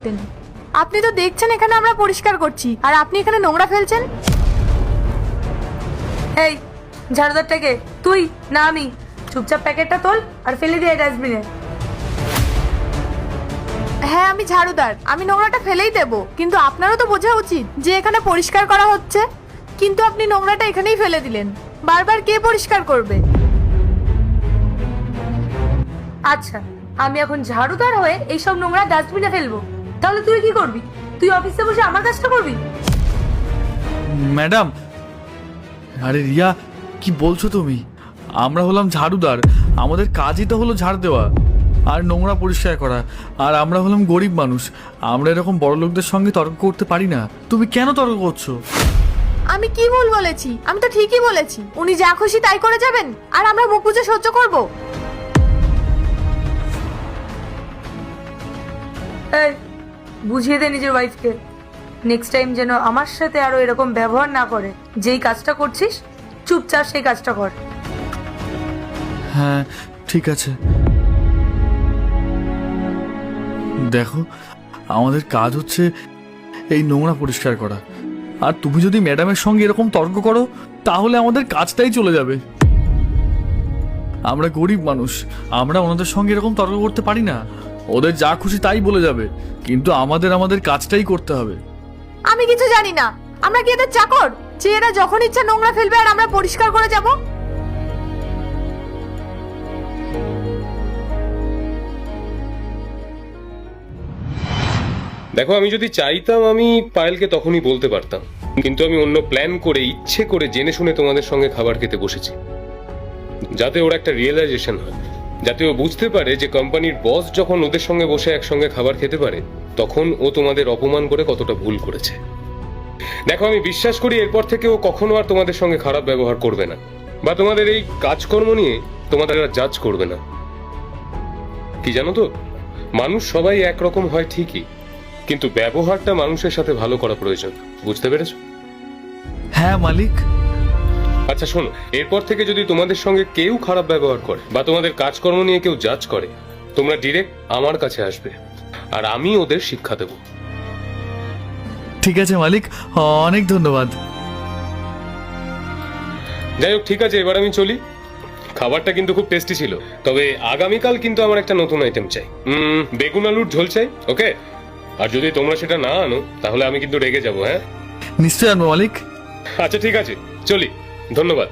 করতেন। আপনি তো দেখছেন এখানে আমরা পরিষ্কার করছি, আর আপনি এখানে নোংরা ফেলছেন। এই ঝাড়ুদারটাকে, তুই না আমি? চুপচাপ প্যাকেটটা তোল আর ফেলে দিয়ে ডাস্টবিনে। হ্যাঁ আমি ঝাড়ুদার, আমি নোংরাটা ফেলেই দেবো, কিন্তু আপনারও তো বোঝা উচিত যে এখানে পরিষ্কার করা হচ্ছে। কিন্তু আপনি নোংরাটা এখানেই ফেলে দিলেন, বারবার কে পরিষ্কার করবে? আচ্ছা, আমি এখন ঝাড়ুদার হয়ে এইসব নোংরা ডাস্টবিনে ফেলবো, তাহলে তুই কি করবি? তুই অফিসে বসে আমার কাজটা করবি? ম্যাডাম, আরে রিয়া, কি বলছো তুমি? আমরা হলাম ঝাড়ুদার, আমাদের কাজই তো হলো ঝাড় দেওয়া আর নোংরা পরিষ্কার করা। আর আমরা হলাম গরিব মানুষ, আমরা এরকম বড় লোকদের সঙ্গে তর্ক করতে পারি না। তুমি কেন তর্ক করছো? আমি কি ভুল বলেছি? আমি তো ঠিকই বলেছি। উনি যা খুশি তাই করে যাবেন, আর আমরা মুখ বুজে সহ্য করব? এই, বুঝিয়ে দে নিজের ওয়াইফকে, নেক্সট টাইম যেন আমার সাথে আরো এরকম ব্যবহার না করে। যেই কাজটা করছিস চুপচাপ সেই কাজটা কর। হ্যাঁ ঠিক আছে। দেখো, আমাদের কাজ হচ্ছে এই নোংরা পরিষ্কার করা, আর তুমি যদি ম্যাডামের সঙ্গে এরকম তর্ক করো তাহলে আমাদের কাজটাই চলে যাবে। আমরা গরিব মানুষ, আমরা ওনাদের সঙ্গে এরকম তর্ক করতে পারি না। ওদের যা খুশি তাই বলে যাবে, কিন্তু আমাদের কাজটাই করতে হবে। আমি কিছু জানি না। আমরা কি এদের চাকর যে এরা যখন ইচ্ছা নোংরা ফেলবে আর আমরা পরিষ্কার করে যাব? দেখো, আমি যদি চাইতাম আমি পায়েলকে তখনই বলতে পারতাম, কিন্তু আমি অন্য প্ল্যান করে ইচ্ছে করে জেনে শুনে তোমাদের সঙ্গে খাবার খেতে বসেছি, যাতে ওর একটা রিয়েলাইজেশন হয়, যাতে ও বুঝতে পারে যে কোম্পানির বস যখন ওদের সঙ্গে বসে একসঙ্গে খাবার খেতে পারে তখন ও তোমাদের অপমান করে কতটা ভুল করেছে। দেখো, আমি বিশ্বাস করি এরপর থেকে ও কখনো আর তোমাদের সঙ্গে খারাপ ব্যবহার করবে না, বা তোমাদের এই কাজকর্ম নিয়ে তোমাদের আর জাজ করবে না। কি জানো তো, মানুষ সবাই একরকম হয় ঠিকই, কিন্তু ব্যবহারটা মানুষের সাথে ভালো করা প্রয়োজন। বুঝতে পেরেছো? হ্যাঁ মালিক। আচ্ছা শোনো, এরপর থেকে যদি তোমাদের সঙ্গে কেউ খারাপ ব্যবহার করে বা তোমাদের কাজকর্ম নিয়ে কেউ জাজ করে, তোমরা ডিরেক্ট আমার কাছে আসবে, আর আমি ওদের শিক্ষা দেব। ঠিক আছে মালিক, অনেক ধন্যবাদ। যাই হোক, ঠিক আছে, এবার আমি চলি। খাবারটা কিন্তু খুব টেস্টি ছিল, তবে আগামীকাল কিন্তু আমার একটা নতুন আইটেম চাই। বেগুন আলুর ঝোল চাই, ওকে? আর যদি তোমরা সেটা না আনো তাহলে আমি কিন্তু রেগে যাবো। হ্যাঁ নিশ্চয় আনবো মালিক। আচ্ছা ঠিক আছে, চলি। ধন্যবাদ।